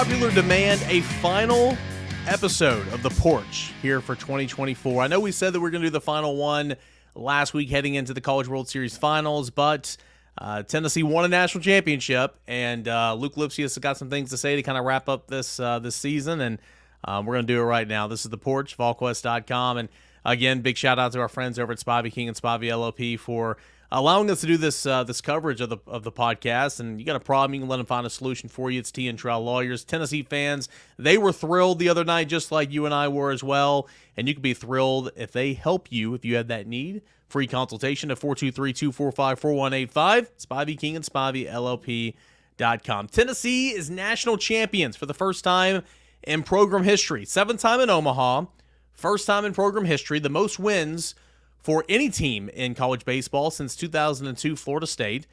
popular demand, a final episode of The Porch here for 2024. I know we said that we're going to do the final one last week heading into the College World Series finals, but Tennessee won a national championship, and Luc Lipcius got some things to say to kind of wrap up this season, and we're going to do it right now. This is The Porch, Volquest.com, and again, big shout out to our friends over at Spivey King and Spivey LLP for allowing us to do this coverage of the podcast. And you got a problem, you can let them find a solution for you. It's T and Trial Lawyers. Tennessee fans, they were thrilled the other night, just like you and I were as well. And you can be thrilled if they help you if you have that need. Free consultation at 423-245-4185. Spivey King and Spivey LLP.com. Tennessee is national champions for the first time in program history. 7th time in Omaha. First time in program history. The most wins for any team in college baseball since 2002 Florida State.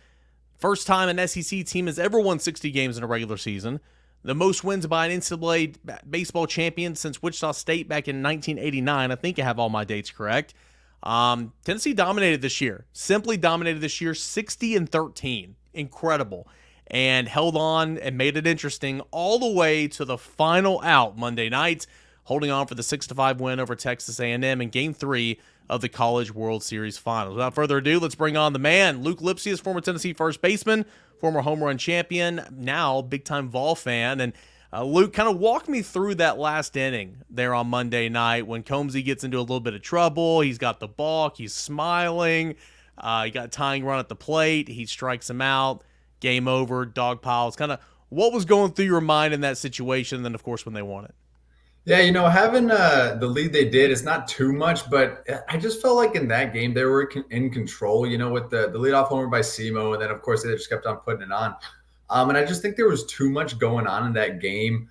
First time an SEC team has ever won 60 games in a regular season. The most wins by an NCAA baseball champion since Wichita State back in 1989. I think I have all my dates correct. Tennessee dominated this year. Simply dominated this year, 60-13. Incredible. And held on and made it interesting all the way to the final out Monday night, holding on for the 6-5 win over Texas A&M in Game 3 of the College World Series Finals. Without further ado, let's bring on the man, Luc Lipcius, former Tennessee first baseman, former home run champion, now big-time Vol fan. And Luc, kind of walk me through that last inning there on Monday night when Combsy gets into a little bit of trouble. He's got the balk. He's smiling. He got a tying run at the plate. He strikes him out. Game over. Dog piles. Kind of what was going through your mind in that situation, and then, of course, when they won it? Yeah, having the lead they did, it's not too much, but I just felt like in that game they were in control, with the leadoff homer by Simo, and then, of course, they just kept on putting it on. And I just think there was too much going on in that game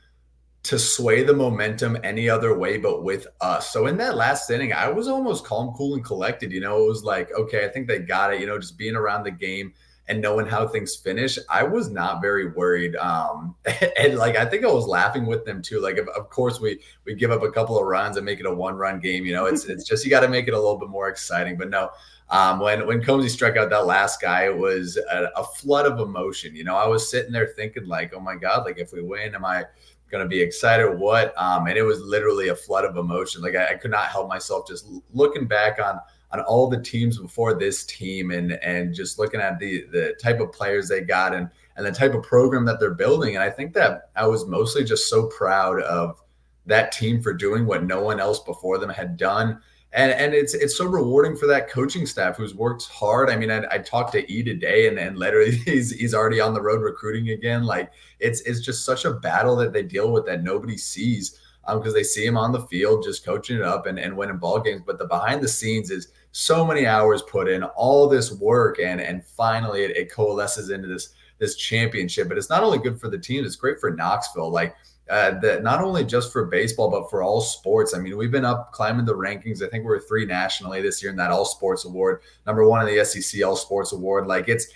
to sway the momentum any other way but with us. So in that last inning, I was almost calm, cool, and collected. It was like, okay, I think they got it, just being around the game and knowing how things finish, I was not very worried. And like, I think I was laughing with them too. Like, of course we give up a couple of runs and make it a 1-run game. It's just, you got to make it a little bit more exciting, but no, when Combsy struck out that last guy, it was a flood of emotion. I was sitting there thinking like, oh my God, like if we win, am I going to be excited or what? And it was literally a flood of emotion. Like I could not help myself just looking back on all the teams before this team and just looking at the type of players they got and the type of program that they're building. And I think that I was mostly just so proud of that team for doing what no one else before them had done. And it's so rewarding for that coaching staff who's worked hard. I mean, I talked to E today and literally he's already on the road recruiting again. Like it's just such a battle that they deal with that nobody sees because they see him on the field just coaching it up and winning ball games. But the behind the scenes is so many hours put in, all this work, and finally it coalesces into this championship. But it's not only good for the team, it's great for Knoxville. Like that not only just for baseball, but for all sports. I mean, we've been up climbing the rankings. I think we're 3 nationally this year in that all sports award, number 1 in the SEC all sports award. Like it's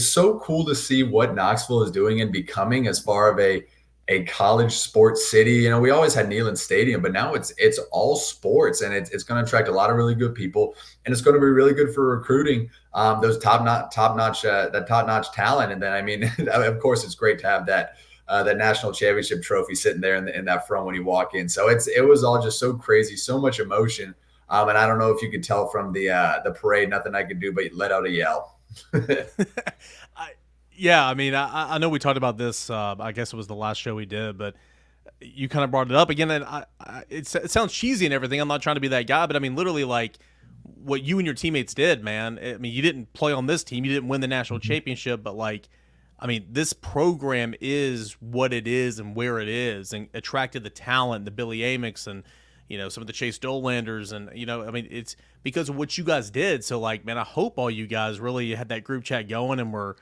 so cool to see what Knoxville is doing and becoming as far of a college sports city. We always had Neyland Stadium, but now it's all sports, and it's going to attract a lot of really good people, and it's going to be really good for recruiting those top-notch talent. And then, I mean, of course, it's great to have that national championship trophy sitting there in that front when you walk in. So it was all just so crazy, so much emotion. And I don't know if you could tell from the parade, nothing I could do but let out a yell. Yeah, I mean, I know we talked about this. I guess it was the last show we did, but you kind of brought it up again. And it sounds cheesy and everything. I'm not trying to be that guy, but I mean, literally, like what you and your teammates did, man. I mean, you didn't play on this team, you didn't win the national championship, but like, I mean, this program is what it is and where it is, and attracted the talent, the Billy Amick's, and some of the Chase Dolanders, and I mean, it's because of what you guys did. So, like, man, I hope all you guys really had that group chat going and were.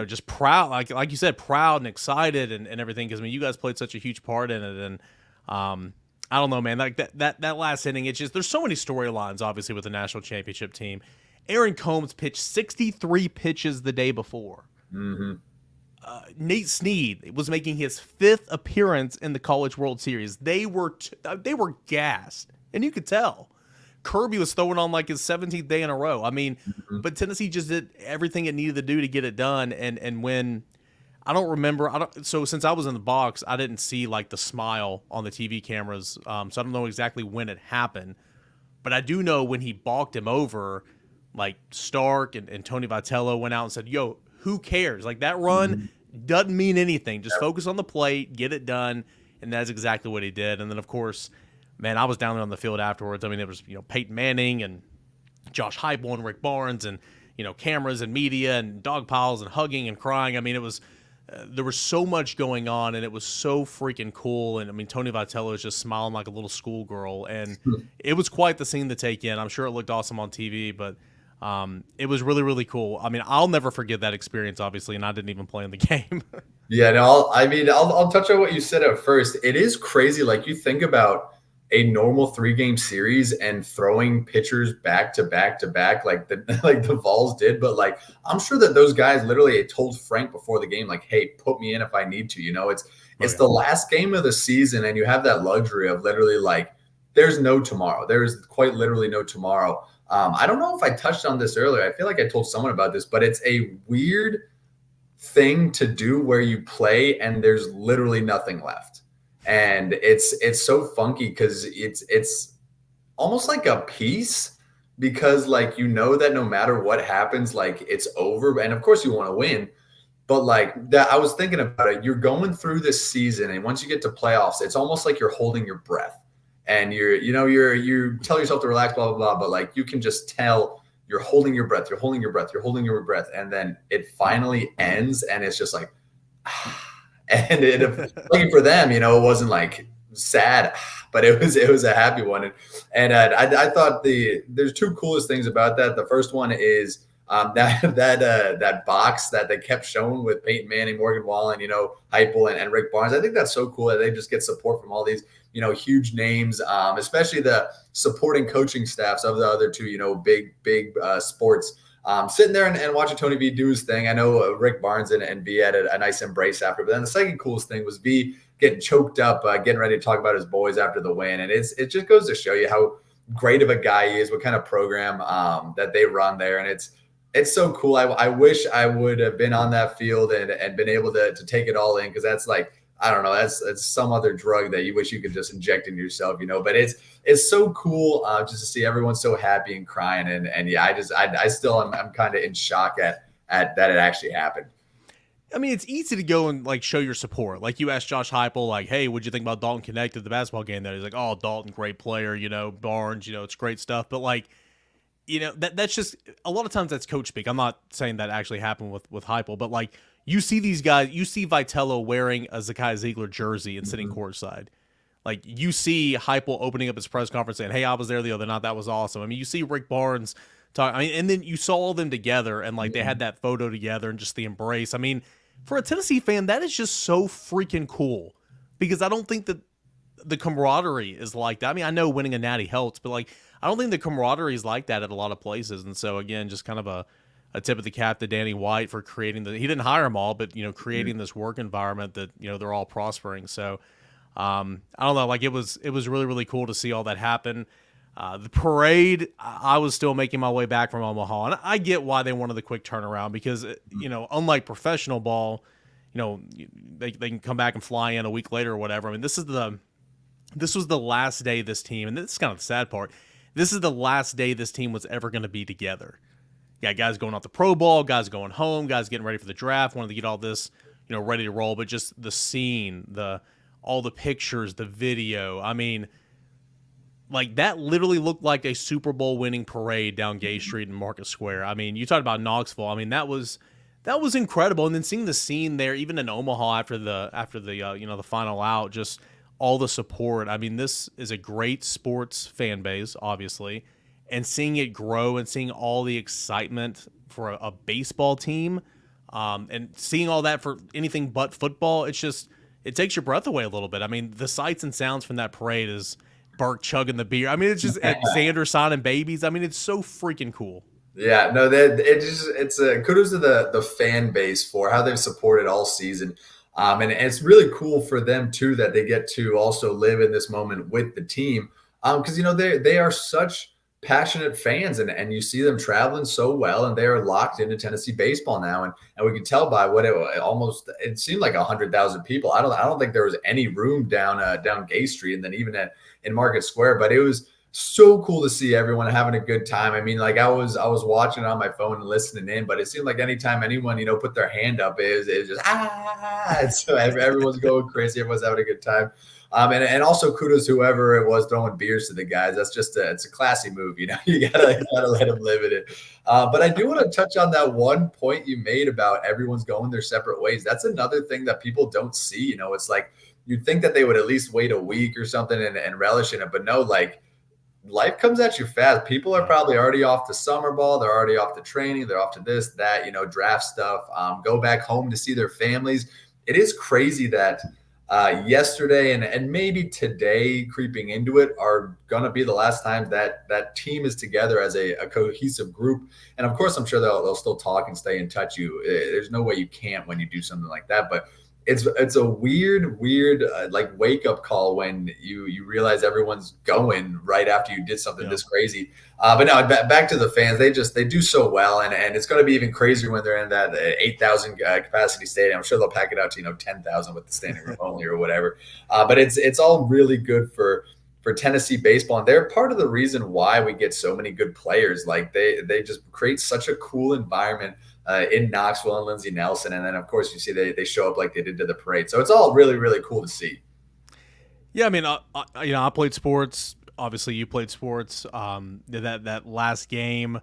Just proud, like you said, proud and excited and everything. Because I mean, you guys played such a huge part in it, and I don't know, man. Like that last inning, it's just there's so many storylines, obviously, with the national championship team. Aaron Combs pitched 63 pitches the day before. Nate Snead was making his 5th appearance in the College World Series. They were gassed, and you could tell. Kirby was throwing on like his 17th day in a row. I mean, but Tennessee just did everything it needed to do to get it done and win. I don't remember. So since I was in the box, I didn't see like the smile on the TV cameras. So I don't know exactly when it happened, but I do know when he balked him over, like Stark and Tony Vitello went out and said, "Yo, who cares? Like that run doesn't mean anything. Just focus on the plate, get it done." And that's exactly what he did. And then of course, man, I was down there on the field afterwards. I mean, it was Peyton Manning and Josh Heupel and Rick Barnes and cameras and media and dog piles and hugging and crying. I mean, it was there was so much going on, and it was so freaking cool. And I mean, Tony Vitello is just smiling like a little schoolgirl, and it was quite the scene to take in. I'm sure it looked awesome on TV, but it was really, really cool. I mean, I'll never forget that experience, obviously, and I didn't even play in the game. Yeah, no, I'll touch on what you said at first. It is crazy. Like you think about a normal 3-game series and throwing pitchers back to back to back, like the Vols did. But like, I'm sure that those guys literally told Frank before the game, like, "Hey, put me in if I need to." It's the last game of the season, and you have that luxury of literally like, there's no tomorrow. There is quite literally no tomorrow. I don't know if I touched on this earlier. I feel like I told someone about this, but it's a weird thing to do where you play and there's literally nothing left. And it's so funky because it's almost like a peace, because like that no matter what happens, like it's over. And of course you want to win, but like that, I was thinking about it. You're going through this season, and once you get to playoffs, it's almost like you're holding your breath, and you tell yourself to relax, blah blah blah. But like you can just tell you're holding your breath, you're holding your breath, you're holding your breath, and then it finally ends, and it's just like. And looking for them, it wasn't like sad, but it was a happy one. And I thought there's two coolest things about that. The first one is that box that they kept showing with Peyton Manning, Morgan Wallen, Heupel and Rick Barnes. I think that's so cool that they just get support from all these huge names, especially the supporting coaching staffs of the other two big sports. Sitting there and watching Tony V do his thing. I know Rick Barnes and V had a nice embrace after. But then the second coolest thing was V getting choked up, getting ready to talk about his boys after the win. And it just goes to show you how great of a guy he is, what kind of program that they run there. And it's so cool. I wish I would have been on that field and been able to take it all in, because that's like, I don't know, that's some other drug that you wish you could just inject into yourself, but it's so cool just to see everyone so happy and crying. And yeah, I still am kind of in shock at that it actually happened. I mean, it's easy to go and like show your support. Like you asked Josh Heupel, like, "Hey, what'd you think about Dalton Connect at the basketball game?" There, he's like, "Oh, Dalton, great player. Barnes, it's great stuff." But like, that's just a lot of times that's coach speak. I'm not saying that actually happened with Heupel, but like you see these guys, you see Vitello wearing a Zakai Ziegler jersey and sitting courtside. Like you see Heupel opening up his press conference saying, "Hey, I was there the other night. That was awesome." I mean, you see Rick Barnes talk. I mean, and then you saw all of them together and like they had that photo together and just the embrace. I mean, for a Tennessee fan, that is just so freaking cool, because I don't think that the camaraderie is like that. I mean, I know winning a natty helps, but like I don't think the camaraderie is like that at a lot of places. And so again, just kind of a tip of the cap to Danny White for creating he didn't hire them all, but creating this work environment that they're all prospering. So I don't know, like it was really, really cool to see all that happen. The parade, I was still making my way back from Omaha, and I get why they wanted the quick turnaround, because unlike professional ball, they can come back and fly in a week later or whatever. I mean, this was the last day this team, and this is kind of the sad part, this is the last day this team was ever going to be together. Yeah, guys going off the Pro Bowl, guys going home, guys getting ready for the draft, wanted to get all this, ready to roll. But just the scene, all the pictures, the video. I mean, like that literally looked like a Super Bowl winning parade down Gay Street in Market Square. I mean, you talked about Knoxville. I mean, that was incredible. And then seeing the scene there, even in Omaha after the final out, just all the support. I mean, this is a great sports fan base, obviously. And seeing it grow and seeing all the excitement for a baseball team, and seeing all that for anything but football, it takes your breath away a little bit. I mean, the sights and sounds from that parade is Burke chugging the beer. I mean, it's just Xander signing babies. I mean, it's so freaking cool. Yeah, no, it's a kudos to the fan base for how they've supported all season. And it's really cool for them too that they get to also live in this moment with the team. Because they are such passionate fans, and you see them traveling so well, and they are locked into Tennessee baseball now, and we can tell by what it seemed like 100,000 people. I don't think there was any room down Gay Street, and then even in Market Square, but it was so cool to see everyone having a good time. I mean, like I was watching it on my phone and listening in, but it seemed like anytime anyone put their hand up, it was just and so everyone's going crazy, everyone's having a good time. And also kudos whoever it was throwing beers to the guys. That's just it's a classy move, you gotta let them live in it. But I do want to touch on that one point you made about everyone's going their separate ways. That's another thing that people don't see. It's like you'd think that they would at least wait a week or something and relish in it, but no, like life comes at you fast. People are probably already off to summer ball. They're already off to training. They're off to this, that, draft stuff, go back home to see their families. It is crazy that yesterday and maybe today creeping into it are going to be the last time that team is together as a cohesive group. And of course, I'm sure they'll still talk and stay in touch. There's no way you can't when you do something like that. But it's a weird like wake up call when you realize everyone's going right after you did something this crazy. But now back to the fans, they do so well, and it's going to be even crazier when they're in that 8,000 capacity stadium. I'm sure they'll pack it out to 10,000 with the standing room only or whatever. But it's all really good for Tennessee baseball, and they're part of the reason why we get so many good players. Like they just create such a cool environment in Knoxville and Lindsey Nelson. And then, of course, you see they show up like they did to the parade. So it's all really, really cool to see. Yeah, I mean, I played sports. Obviously, you played sports. That last game,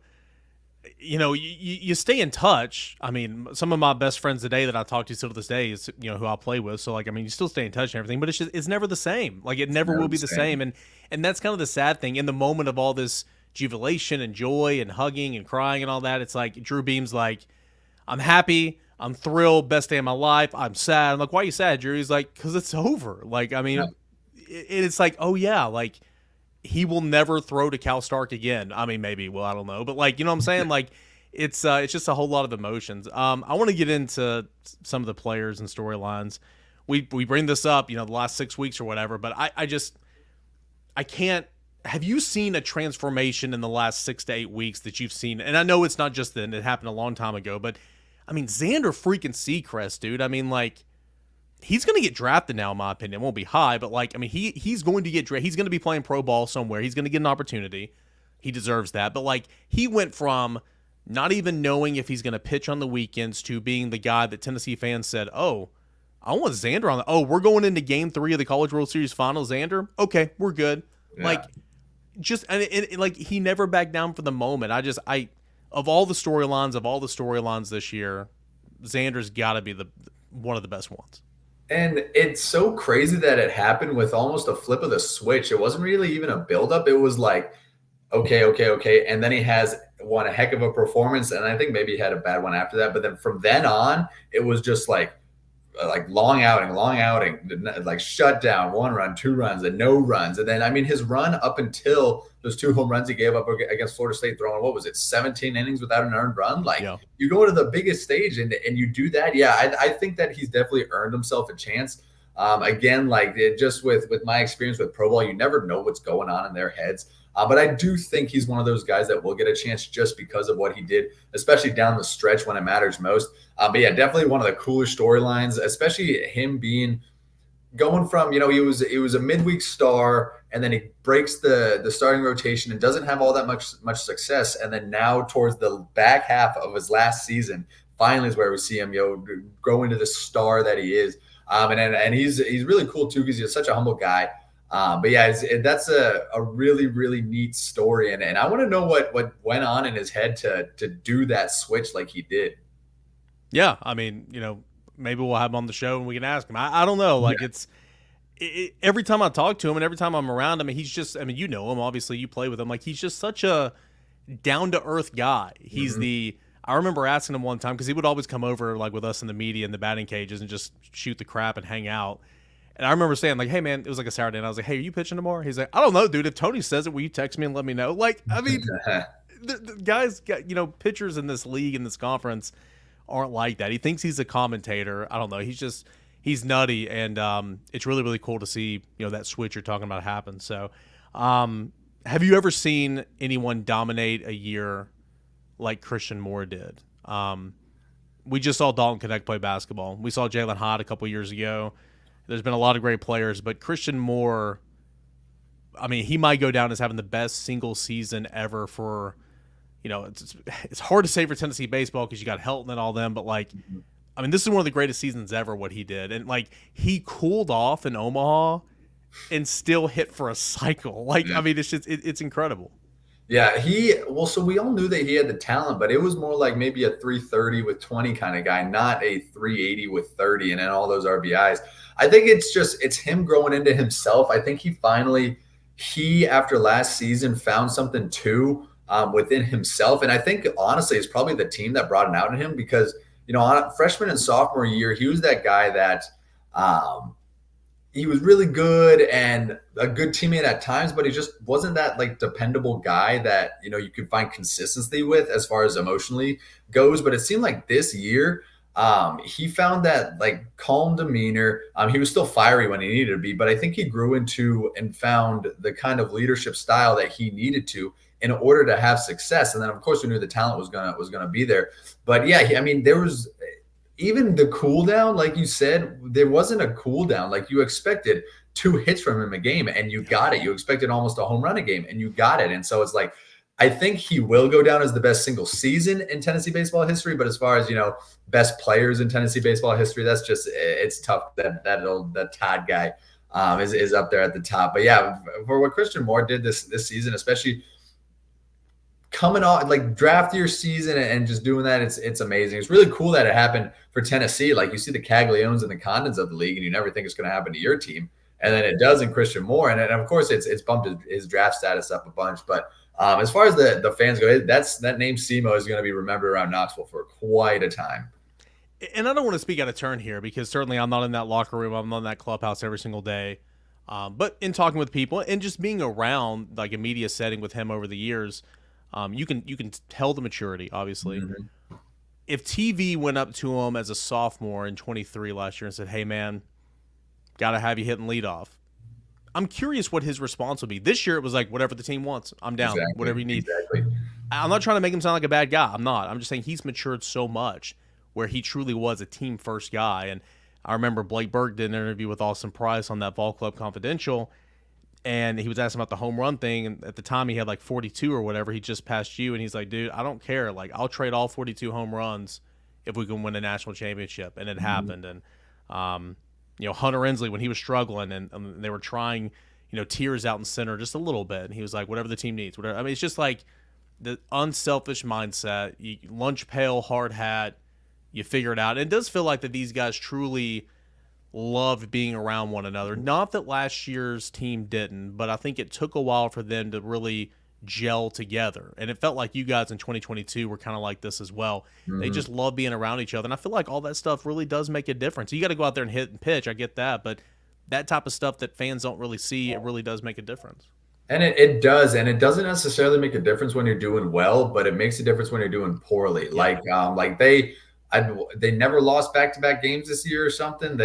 you stay in touch. I mean, some of my best friends today that I talk to still to this day is, who I play with. So, like, I mean, you still stay in touch and everything, but it's never the same. Like, it never will be the same. And that's kind of the sad thing. In the moment of all this jubilation and joy and hugging and crying and all that, it's like Drew Beam's like, I'm happy, I'm thrilled, best day of my life. I'm sad. I'm like, why are you sad, Drew? He's like, because it's over. Like, I mean, it's like, oh yeah, like he will never throw to Cal Stark again. I mean, maybe, well, I don't know, but like, you know what I'm saying? Like, it's just a whole lot of emotions. I want to get into some of the players and storylines. We bring this up, the last 6 weeks or whatever, but I can't. Have you seen a transformation in the last 6 to 8 weeks that you've seen? And I know it's not just then; it happened a long time ago. But I mean, Xander freaking Seacrest, dude. I mean, like, he's going to get drafted now, in my opinion. It won't be high, but like, I mean, he's going to get drafted. He's going to be playing pro ball somewhere. He's going to get an opportunity. He deserves that. But like, he went from not even knowing if he's going to pitch on the weekends to being the guy that Tennessee fans said, "Oh, I want Xander on the. Oh, we're going into Game 3 of the College World Series Finals. Xander, okay, we're good." Yeah. Like. Like he never backed down for the moment. Of all the storylines this year, Xander's got to be one of the best ones. And it's so crazy that it happened with almost a flip of the switch. It wasn't really even a buildup. It was like, okay. And then he has one a heck of a performance. And I think maybe he had a bad one after that. But then from then on, it was just like long outing, like shut down, 1 run, 2 runs, and no runs. And then, I mean, his run up until those 2 home runs he gave up against Florida State, throwing, what was it, 17 innings without an earned run? Like, you go to the biggest stage and you do that. Yeah, I think that he's definitely earned himself a chance. Again, like just with my experience with pro ball, you never know what's going on in their heads. But I do think he's one of those guys that will get a chance just because of what he did, especially down the stretch when it matters most. But yeah, definitely one of the cooler storylines, especially him going from, he was a midweek star, and then he breaks the starting rotation and doesn't have all that much success. And then now towards the back half of his last season, finally is where we see him, grow into the star that he is. And he's really cool too, because he's such a humble guy. But yeah, that's a really, really neat story. And I want to know what went on in his head to do that switch like he did. Yeah. I mean, maybe we'll have him on the show and we can ask him. I don't know. Like every time I talk to him and every time I'm around him, he's just, I mean, him, obviously you play with him. Like, he's just such a down to earth guy. He's I remember asking him one time, because he would always come over like with us in the media in the batting cages and just shoot the crap and hang out. And I remember saying, like, hey, man, it was like a Saturday, and I was like, hey, are you pitching tomorrow? He's like, I don't know, dude. If Tony says it, will you text me and let me know? Like, I mean, the guys got, pitchers in this league, in this conference, aren't like that. He thinks he's a commentator. I don't know. He's nutty, and it's really, really cool to see, that switch you're talking about happen. So, Have you ever seen anyone dominate a year like Christian Moore did? We just saw Dalton Connect play basketball. We saw Jalen Hott a couple years ago. There's been a lot of great players, but Christian Moore, I mean, he might go down as having the best single season ever for, it's hard to say for Tennessee baseball because you got Helton and all them, but like, I mean, this is one of the greatest seasons ever, what he did. And like, he cooled off in Omaha and still hit for a cycle. Like, I mean, it's just, it's incredible. Yeah, so we all knew that he had the talent, but it was more like maybe a 330 with 20 kind of guy, not a 380 with 30 and then all those RBIs. I think it's him growing into himself. I think after last season found something too within himself. And I think honestly, it's probably the team that brought it out in him because, on freshman and sophomore year, he was that guy that he was really good and a good teammate at times, but he just wasn't that like dependable guy that, you could find consistency with as far as emotionally goes. But it seemed like this year, he found that like calm demeanor. He was still fiery when he needed to be, but I think he grew into and found the kind of leadership style that he needed to in order to have success. And then of course we knew the talent was gonna be there. But yeah, I mean, there was even the cool down, like you said, there wasn't a cool down. Like you expected 2 hits from him a game and you got it. You expected almost a home run a game and you got it. And so it's like, I think he will go down as the best single season in Tennessee baseball history. But as far as, best players in Tennessee baseball history, that's just, it's tough. That Todd guy is up there at the top. But yeah, for what Christian Moore did this season, especially coming off like draft year season and just doing that, it's amazing. It's really cool that it happened for Tennessee. Like you see the Cagliones and the Condons of the league and you never think it's going to happen to your team. And then it does in Christian Moore. And of course it's bumped his draft status up a bunch. But as far as the fans go, that name SEMO is going to be remembered around Knoxville for quite a time. And I don't want to speak out of turn here because certainly I'm not in that locker room. I'm not in that clubhouse every single day. But in talking with people and just being around like a media setting with him over the years, you can tell the maturity, obviously. Mm-hmm. If TV went up to him as a sophomore in 23 last year and said, "Hey, man, got to have you hitting leadoff," I'm curious what his response would be. This year it was like, whatever the team wants, I'm down. Exactly, whatever you need. Exactly. I'm not trying to make him sound like a bad guy. I'm not. I'm just saying he's matured so much where he truly was a team-first guy. And I remember Blake Burke did an interview with Austin Price on that Ball Club Confidential, and he was asking about the home run thing. And at the time he had like 42 or whatever. He just passed you. And he's like, dude, I don't care. Like, I'll trade all 42 home runs if we can win a national championship. And it happened. And, Hunter Ensley, when he was struggling and they were trying, tears out in center just a little bit. And he was like, whatever the team needs, whatever. I mean, it's just like the unselfish mindset, lunch pail, hard hat, you figure it out. And it does feel like that these guys truly loved being around one another. Not that last year's team didn't, but I think it took a while for them to really gel together. And it felt like you guys in 2022 were kind of like this as well. Mm-hmm. They just love being around each other. And I feel like all that stuff really does make a difference. You got to go out there and hit and pitch. I get that. But that type of stuff that fans don't really see, it really does make a difference. And it does. And it doesn't necessarily make a difference when you're doing well, but it makes a difference when you're doing poorly. Yeah. Like they never lost back-to-back games this year or something.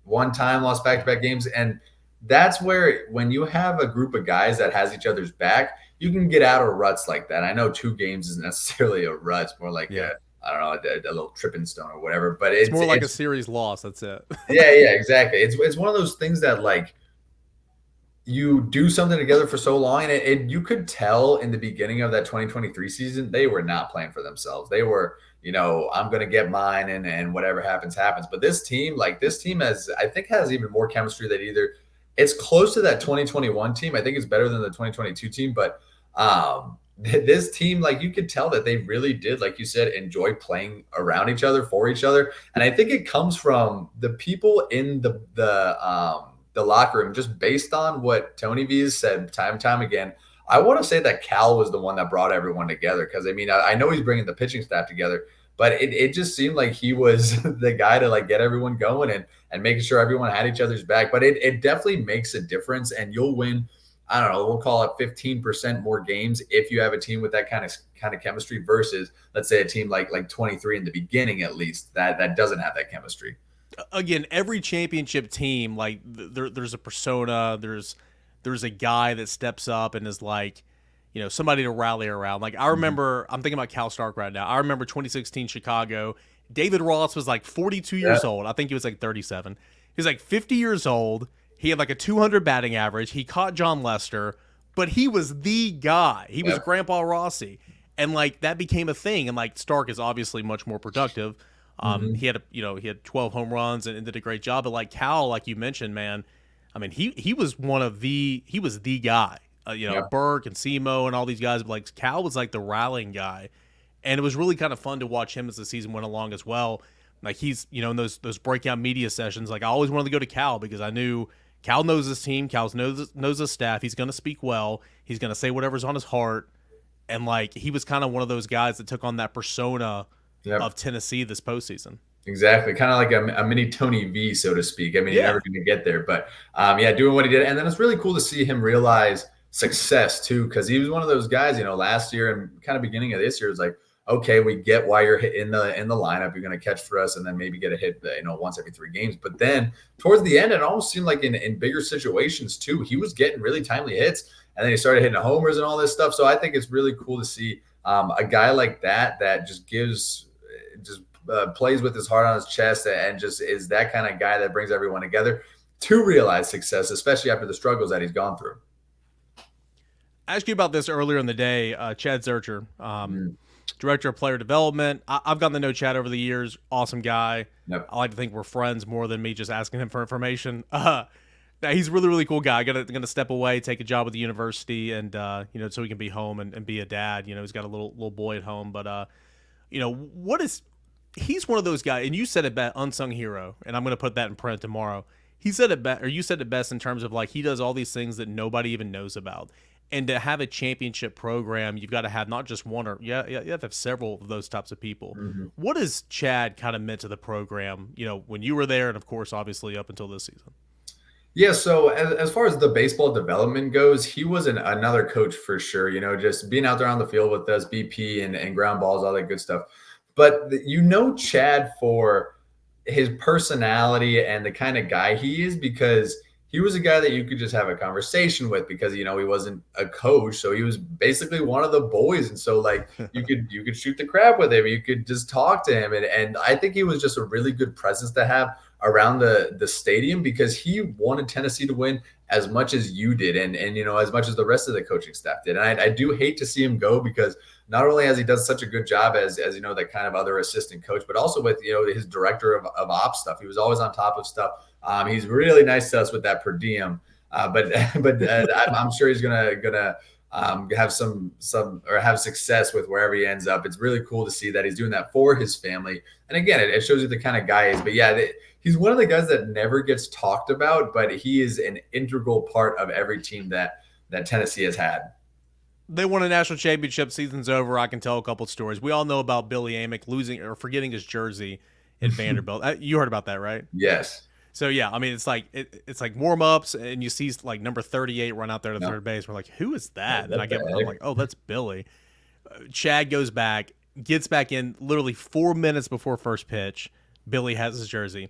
One time lost back-to-back games. And that's where when you have a group of guys that has each other's back, you can get out of ruts like that. I know 2 games isn't necessarily a rut. It's more like a little tripping stone or whatever. But it's more like a series loss. That's it. Yeah, exactly. It's one of those things that like you do something together for so long, and you could tell in the beginning of that 2023 season, they were not playing for themselves. They were, I'm going to get mine and whatever happens. But this team has even more chemistry that either it's close to that 2021 team. I think it's better than the 2022 team, but this team, like you could tell that they really did, like you said, enjoy playing around each other, for each other. And I think it comes from the people in the locker room, just based on what Tony V has said time and time again. I want to say that Cal was the one that brought everyone together. Cause I mean, I know he's bringing the pitching staff together, but it just seemed like he was the guy to like get everyone going and making sure everyone had each other's back. But it definitely makes a difference, and you'll win, I don't know, we'll call it 15% more games if you have a team with that kind of chemistry versus, let's say, a team like 23 in the beginning, at least, that doesn't have that chemistry. Again, every championship team, like there's a persona, there's there's a guy that steps up and is like, somebody to rally around. Like I remember, I'm thinking about Cal Stark right now. I remember 2016 Chicago. David Ross was like 42 years old. I think he was like 37. He was like 50 years old. He had like a 200 batting average. He caught John Lester, but he was the guy. He was Grandpa Rossi. And like that became a thing. And like Stark is obviously much more productive. He had he had 12 home runs and did a great job. But like Cal, like you mentioned, man, I mean, he was he was the guy. Burke and Simo and all these guys. But like Cal was like the rallying guy, and it was really kind of fun to watch him as the season went along as well. Like he's in those breakout media sessions. Like I always wanted to go to Cal because I knew Cal knows his team. Cal knows his staff. He's going to speak well. He's going to say whatever's on his heart. And like he was kind of one of those guys that took on that persona of Tennessee this postseason. Exactly. Kind of like a mini Tony V, so to speak. I mean, you're never going to get there, but doing what he did. And then it's really cool to see him realize success too, because he was one of those guys, last year and kind of beginning of this year, it was like, okay, we get why you're in the lineup. You're going to catch for us and then maybe get a hit, once every 3 games. But then towards the end, it almost seemed like in bigger situations too, he was getting really timely hits. And then he started hitting homers and all this stuff. So I think it's really cool to see a guy like that just plays with his heart on his chest and just is that kind of guy that brings everyone together to realize success, especially after the struggles that he's gone through. I asked you about this earlier in the day, Chad Zurcher, Director of Player Development. I've gotten to know Chad over the years. Awesome guy. Yep. I like to think we're friends more than me just asking him for information. He's a really, really cool guy. Gonna step away, take a job at the university, and so he can be home and be a dad. He's got a little boy at home. But he's one of those guys, and you said it best, unsung hero, and I'm gonna put that in print tomorrow. He said it best, or you said it best in terms of like he does all these things that nobody even knows about. And to have a championship program, you've got to have not just one you have to have several of those types of people. Mm-hmm. What has Chad kind of meant to the program, when you were there, and of course, obviously up until this season? Yeah, so as far as the baseball development goes, he was another coach for sure, just being out there on the field with us, BP and ground balls, all that good stuff. But Chad for his personality and the kind of guy he is, because he was a guy that you could just have a conversation with because, he wasn't a coach. So he was basically one of the boys. And so like you could shoot the crap with him. You could just talk to him. And I think he was just a really good presence to have around the stadium because he wanted Tennessee to win as much as you did and as much as the rest of the coaching staff did. And I do hate to see him go because not only has he done such a good job as that kind of other assistant coach, but also with his director of ops stuff. He was always on top of stuff. He's really nice to us with that per diem, but I'm sure he's gonna have some or have success with wherever he ends up. It's really cool to see that he's doing that for his family. And again, it shows you the kind of guy he is. But yeah, he's one of the guys that never gets talked about, but he is an integral part of every team that Tennessee has had. They won a national championship. Season's over. I can tell a couple of stories. We all know about Billy Amick losing or forgetting his jersey in Vanderbilt. You heard about that, right? Yes. So yeah, I mean, it's like warm ups, and you see like number 38 run out there to third base. We're like, who is that? And I'm like, oh, that's Billy. Chad goes back, gets back in literally 4 minutes before first pitch. Billy has his jersey.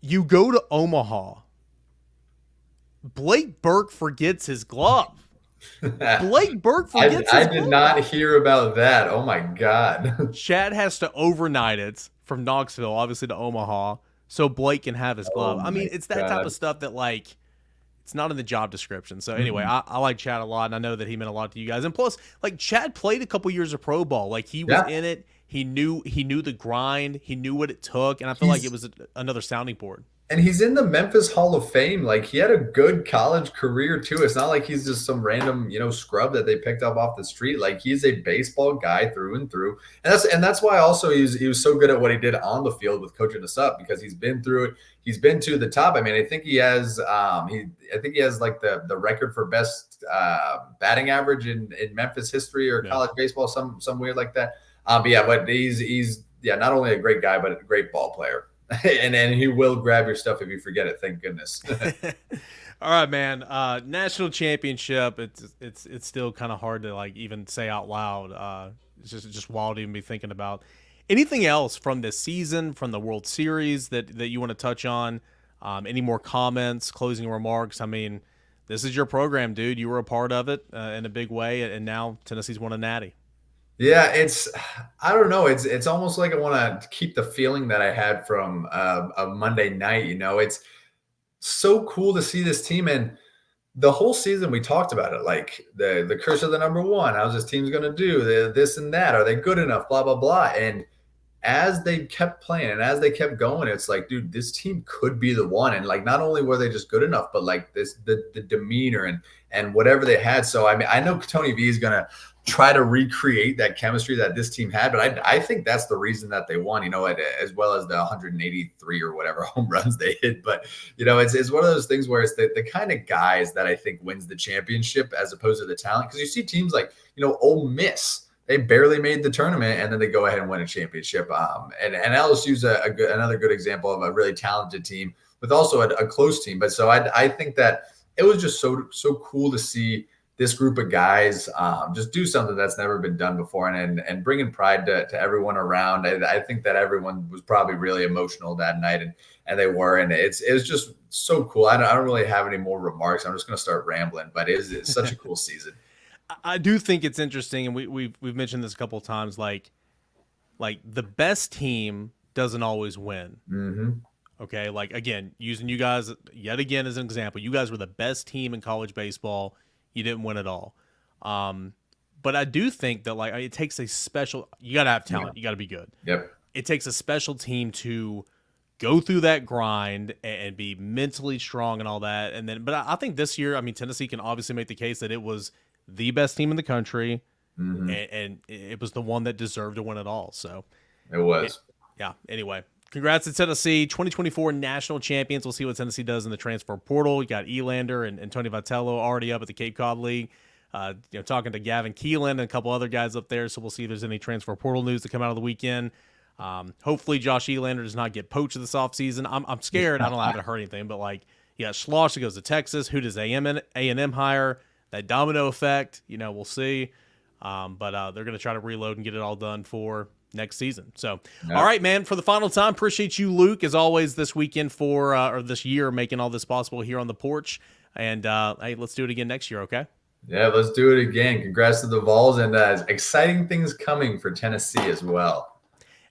You go to Omaha. Blake Burke forgets his glove. Blake Burke forgets his glove. I did not hear about that. Oh my God. Chad has to overnight it from Knoxville, obviously, to Omaha, so Blake can have his glove. I mean, it's that type of stuff that like it's not in the job description. So anyway, I like Chad a lot, and I know that he meant a lot to you guys. And plus, like Chad played a couple years of pro ball. Like he was in it. He knew the grind. He knew what it took, and I feel like it was another sounding board. And he's in the Memphis Hall of Fame. Like he had a good college career too. It's not like he's just some random, scrub that they picked up off the street. Like he's a baseball guy through and through. And that's why also he was so good at what he did on the field with coaching us up, because he's been through it. He's been to the top. I mean, I think he has like the record for best batting average in Memphis history or college baseball, some weird like that. But he's not only a great guy, but a great ball player. and he will grab your stuff if you forget it. Thank goodness. All right, man. National championship. It's still kind of hard to like even say out loud. It's just wild to even be thinking about. Anything else from this season, from the World Series that you want to touch on? Any more comments, closing remarks? I mean, this is your program, dude. You were a part of it in a big way, and now Tennessee's won a natty. Yeah, I don't know. It's almost like I want to keep the feeling that I had from a Monday night. It's so cool to see this team. And the whole season we talked about it, like the curse of the number one. How's this team's going to do this and that? Are they good enough? Blah, blah, blah. And as they kept playing and as they kept going, it's like, dude, this team could be the one. And like, not only were they just good enough, but like the demeanor and whatever they had. So, I mean, I know Tony V is going to try to recreate that chemistry that this team had, but I think that's the reason that they won, as well as the 183 or whatever home runs they hit. But, it's one of those things where it's the kind of guys that I think wins the championship as opposed to the talent. Because you see teams like, Ole Miss, they barely made the tournament, and then they go ahead and win a championship. And LSU's another good example of a really talented team with also a close team. But so I think that it was just so cool to see this group of guys just do something that's never been done before, and bringing pride to everyone around. I think that everyone was probably really emotional that night, and they were, and it was just so cool. I don't really have any more remarks. I'm just going to start rambling, but it's such a cool season. I do think it's interesting, and we've mentioned this a couple of times. Like the best team doesn't always win. Mm-hmm. Okay, like again, using you guys yet again as an example, you guys were the best team in college baseball. You didn't win at all. But I do think that like it takes a special. You got to have talent. You got to be good. Yep. It takes a special team to go through that grind and be mentally strong and all that. And then, but I think this year, I mean, Tennessee can obviously make the case that it was the best team in the country, and it was the one that deserved to win it all. So it was. Yeah. Anyway, congrats to Tennessee, 2024 national champions. We'll see what Tennessee does in the transfer portal. You got Elander and Tony Vitello already up at the Cape Cod League. Talking to Gavin Keelan and a couple other guys up there. So we'll see if there's any transfer portal news to come out of the weekend. Hopefully Josh Elander does not get poached this offseason. I'm scared. I haven't heard anything, but like, yeah, Schloss goes to Texas. Who does A&M hire? That domino effect, we'll see. But they're going to try to reload and get it all done for next season. So, All right, man, for the final time, appreciate you, Luke, as always, this weekend or this year, making all this possible here on the Porch. And, hey, let's do it again next year, okay? Yeah, let's do it again. Congrats to the Vols, and exciting things coming for Tennessee as well.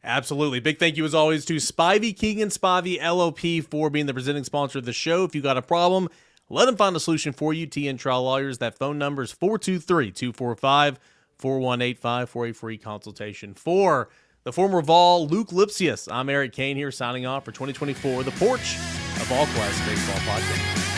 Absolutely. Big thank you, as always, to Spivey, Keegan Spivey, LOP, for being the presenting sponsor of the show. If you got a problem, let them find a solution for you. TN Trial Lawyers. That phone number is 423-245-4185 for a free consultation. For the former Vol, Luc Lipcius, I'm Eric Kane here signing off for 2024, the Porch, a Volquest Baseball Podcast.